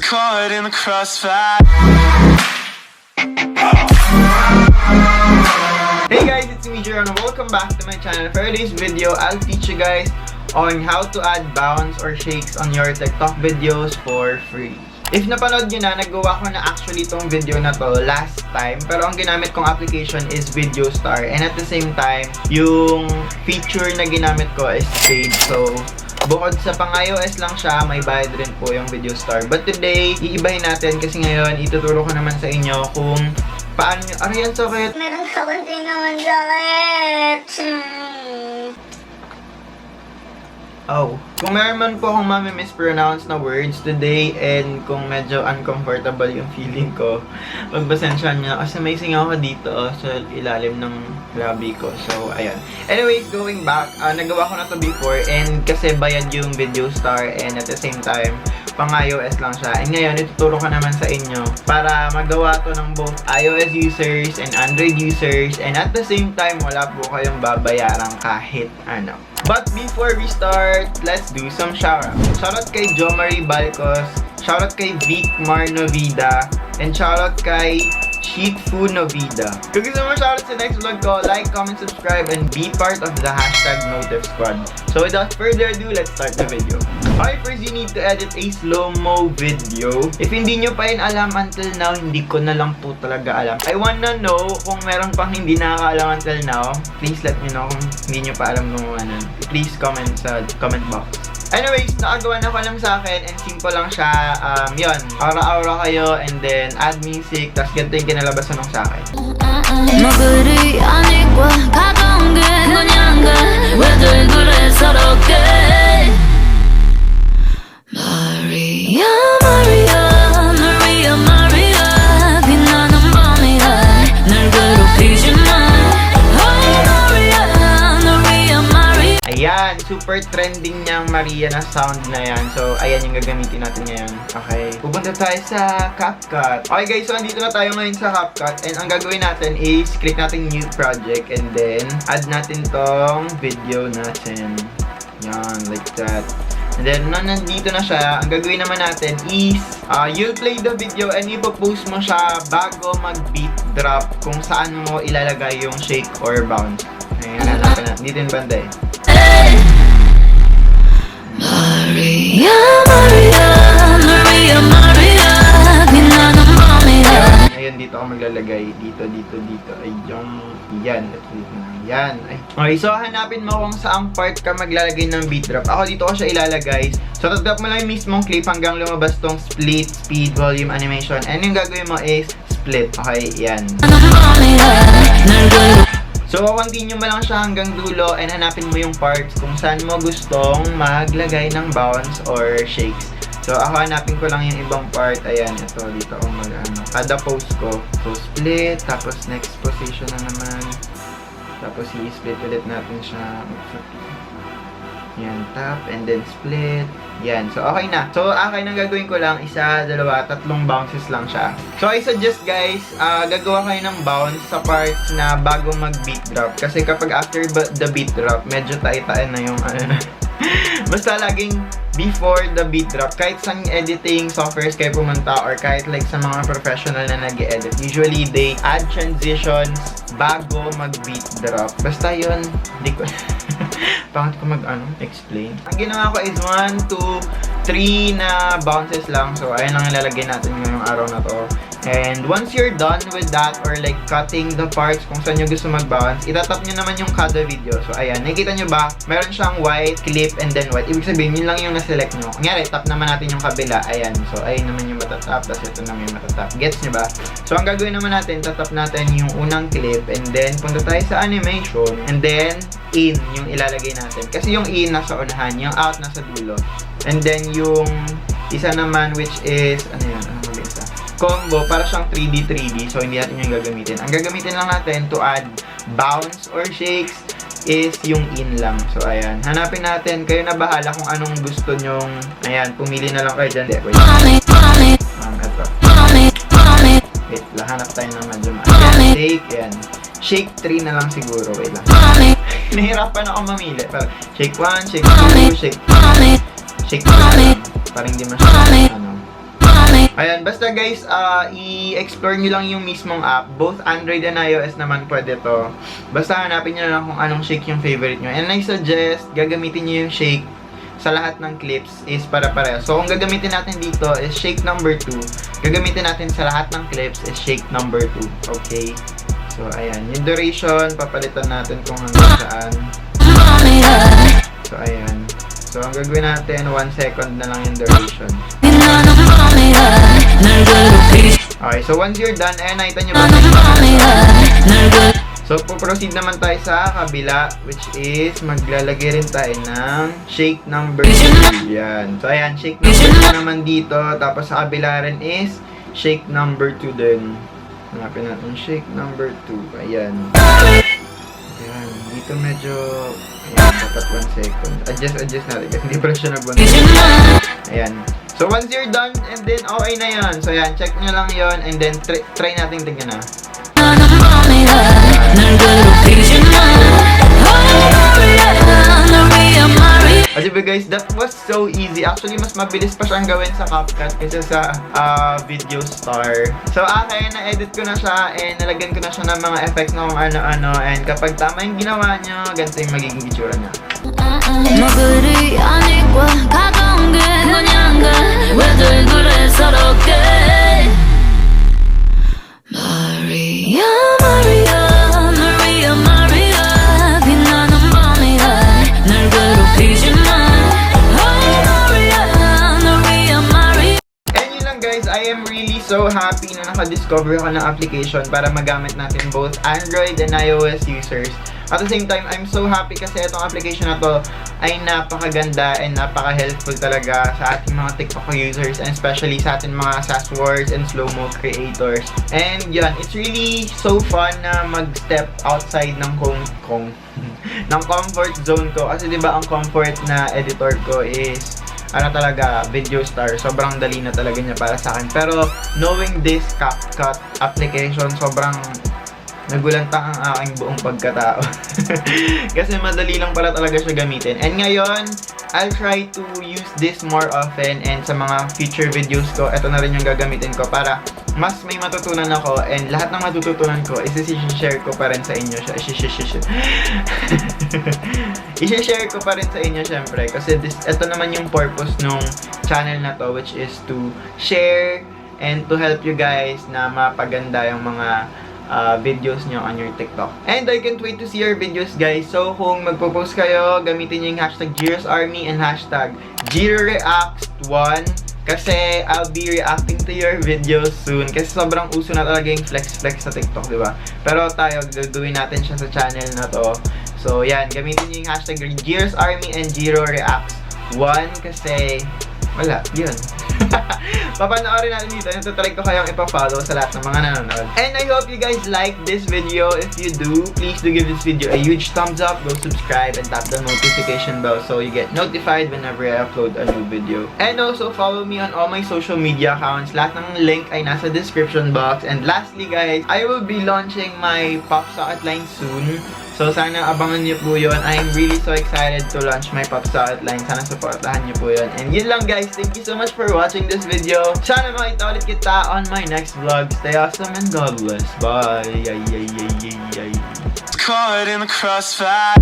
caught in the crossfire. Hey guys, it's me Jiro and welcome back to my channel. For today's video, I'll teach you guys on how to add bounce or shakes on your TikTok videos for free. If napanood nyo na, nagawa ko na actually itong video na to last time. Pero ang ginamit kong application is Video Star. And at the same time, yung feature na ginamit ko is paid. So, bukod sa pang iOS lang siya, may bayad rin po yung Video Star. But today, iibahin natin kasi ngayon, ituturo ko naman sa inyo kung paano nyo... Ariyan, sakit! Meron ka konti naman sakit. Oh. Kung meron man po akong mispronounce na words today and kung medyo uncomfortable yung feeling ko, magbasensya nyo kasi may singaw ko dito sa ilalim ng labi ko. So, ayan. Anyways, going back, nagawa ko na to before and kasi bayad yung Video Star and at the same time, pang iOS lang siya. And ngayon, ituturo ko naman sa inyo para magawa to ng both iOS users and Android users and at the same time, wala po kayong babayarang kahit ano. But before we start, let's do some shoutouts. Shoutout kay Jo Marie Balcos, shoutout kay Vic Mar Novida, and shoutout kay Sheet Fu Novida. Kung gusto mo shoutout sa next vlog ko, like, comment, subscribe, and be part of the #Notif Squad. So without further ado, let's start the video. Okay, first you need to edit a slow-mo video. If hindi nyo pa yun alam until now, hindi ko na lang po talaga alam. I wanna know kung meron pang hindi nakakaalam until now. Please let me know kung hindi nyo pa alam kung ano. Please comment sa comment box. Anyways, nakagawa na ko lang sa akin and simple lang siya. Yun, aura-aura kayo and then add music, tapos ganito yung kinalabasan ng sa akin. 먹으리 아니고 가까운 게 그냥가 왜들 그래 서럽게 Maria Maria Maria Maria 빛나는 밤이야 날 괴롭히지 마 Oh Maria Maria Maria Ayan, super trending niyang Maria na sound na yan. So, ayan yung gagamitin natin ngayon. Okay, pupunta tayo sa CapCut. Okay guys, so andito na tayo ngayon sa CapCut. And ang gagawin natin is click natin new project and then add natin tong video natin. Yan, like that. And then, nandito na siya, ang gagawin naman natin is you'll play the video and ipopost mo siya bago mag-beat drop kung saan mo ilalagay yung shake or bounce. Ayan, hanapin na. Dito yung banda eh. Maria Maria Maria Maria 빛나는 밤이야 Ayun, dito ako maglalagay. Dito. Ayun. Yan. Yan. Ay. Okay, so hanapin mo kung saang part ka maglalagay ng beat drop. Ako dito ko siya ilalagay. So, tag-drop mo lang yung mismong clip hanggang lumabas tong split, speed, volume, animation. And yung gagawin mo is split. Okay, yan. So, continue mo lang siya hanggang dulo and hanapin mo yung parts kung saan mo gustong maglagay ng bounce or shakes. So, ako hanapin ko lang yung ibang part. Ayan, ito. Dito ako mag-ano. Kada pose ko. So, split. Tapos, next position na naman. Tapos, i-split ulit natin siya. Yan, tap. And then, split. Yan. So, okay na. So, akin ang gagawin ko lang, isa, dalawa, tatlong bounces lang siya. So, I suggest guys, gagawa kayo ng bounce sa parts na bago mag-beat drop. Kasi kapag after the beat drop, medyo tayo-tayo na yung ano. Basta laging before the beat drop, kahit sa editing softwares kayo pumunta or kahit like sa mga professional na nag-edit, usually they add transitions bago mag-beat drop. Basta yun, hindi ko... Pangit ko explain. Ang ginawa ko is 1, 2, 3 na bounces lang. So, ayun lang ilalagay natin ngayong araw na to. And once you're done with that or like cutting the parts kung saan nyo gusto mag-bounce, itatap nyo naman yung kada video. So, ayan. Nakikita nyo ba? Meron siyang white, clip, and then white. Ibig sabihin, yun lang yung na-select nyo. Kunyari, tap naman natin yung kabila. Ayan. So, ayun naman yung matatap. Tapos ito naman yung matatap. Gets nyo ba? So, ang gagawin naman natin, tatap natin yung unang clip. And then, punta tayo sa animation. And then, in yung ilalagay natin. Kasi yung in nasa unahan, yung out nasa dulo. And then, yung isa naman which is, ano yun? Ano mag-isa? Combo, para siyang 3D. So, hindi natin yung gagamitin. Ang gagamitin lang natin to add bounce or shakes is yung in lang. So, ayan. Hanapin natin. Kayo na bahala kung anong gusto nyong, ayan, pumili na lang kayo dyan. Wait. Ito. Wait, hanap tayo ng medyo ayan, shake, ayan. Shake 3 na lang siguro. Wait lang. Nahirapan ako mamili. Parang shake 1, shake 2, shake 2 na lang. Para hindi masyadong, ano. Ayan, basta guys, i-explore nyo lang yung mismong app. Both Android and iOS naman pwede to. Basta hanapin nyo lang kung anong shake yung favorite nyo. And I suggest, gagamitin nyo yung shake sa lahat ng clips is para-pareho. So, kung gagamitin natin dito is shake number 2. Gagamitin natin sa lahat ng clips is shake number 2. Okay? So, ayan. Yung duration, papalitan natin kung hanggang saan. So, ayan. So, ang gagawin natin, 1 second na lang yung duration. Okay, so once you're done, ayan, nakita nyo ba? So, proceed naman tayo sa kabila, which is, maglalagay rin tayo ng shake number 2. Yan. So, ayan, shake number 2 naman dito. Tapos, sa kabila rin is, shake number 2 din. Hanapin natin shake number 2. Ayan. Ayan. Dito medyo, ayan, dapat 1 second. Adjust natin kasi hindi pa rin siya nag-1 second. Ayan. So, once you're done, and then, okay na yan. So, ayan, check nyo lang yon and then, try natin tignan na. Diba guys, that was so easy. Actually, mas mabilis pa siyang gawin sa CapCut kaysa sa Video Star. So, na-edit ko na siya and nalagyan ko na siya ng mga effects na kung ano-ano. And kapag tama yung ginawa nyo, ganito yung magiging itsura niya. Maria, Maria, Maria, Maria, 빛나는 밤이야 날 괴롭히지 마. Maria, Maria, Maria. And yun lang guys, I am really so happy na nakadiscover ako ng application para magamit natin both Android and iOS users. At the same time, I'm so happy kasi itong application na to ay napakaganda and napaka-helpful talaga sa ating mga TikTok users and especially sa ating mga sass words and slow-mo creators. And yan, it's really so fun na mag-step outside ng ng comfort zone ko. Kasi diba ang comfort na editor ko is ano talaga, Video Star. Sobrang dali na talaga niya para sa akin. Pero knowing this CapCut application, sobrang nagulantang ang aking buong pagkatao. Kasi madali lang pala talaga siya gamitin. And ngayon, I'll try to use this more often and sa mga future videos ko, ito na rin yung gagamitin ko para mas may matutunan ako and lahat ng matututunan ko, isi-share ko pa rin sa inyo siya. I-share ko pa rin sa inyo syempre kasi ito naman yung purpose nung channel na to, which is to share and to help you guys na mapaganda yung mga videos nyo on your TikTok. And I can't wait to see your videos guys. So kung magpo-post kayo, gamitin nyo yung hashtag Jiro's Army and hashtag JiroReacts1 kasi I'll be reacting to your videos soon kasi sobrang uso na talaga yung flex sa TikTok, diba? Pero tayo, gagawin natin siya sa channel na to. So yan, gamitin nyo yung hashtag Jiro's Army and JiroReacts1 kasi wala, yun. Papanoorin natin dito. Natutry ko kayong ipa-follow sa lahat ng mga nanonood. And I hope you guys like this video. If you do, please do give this video a huge thumbs up. Go subscribe and tap the notification bell so you get notified whenever I upload a new video. And also, follow me on all my social media accounts. Lahat ng link ay nasa description box. And lastly guys, I will be launching my Pop Socket line soon. So, sana abangan niyo po yun. I'm really so excited to launch my Pop Socket line. Sana supportahan niyo po yun. And yun lang guys. Thank you so much for watching this video. Sana makita ulit kita on my next vlog. Stay awesome and God bless. Bye. Caught in the crossfire.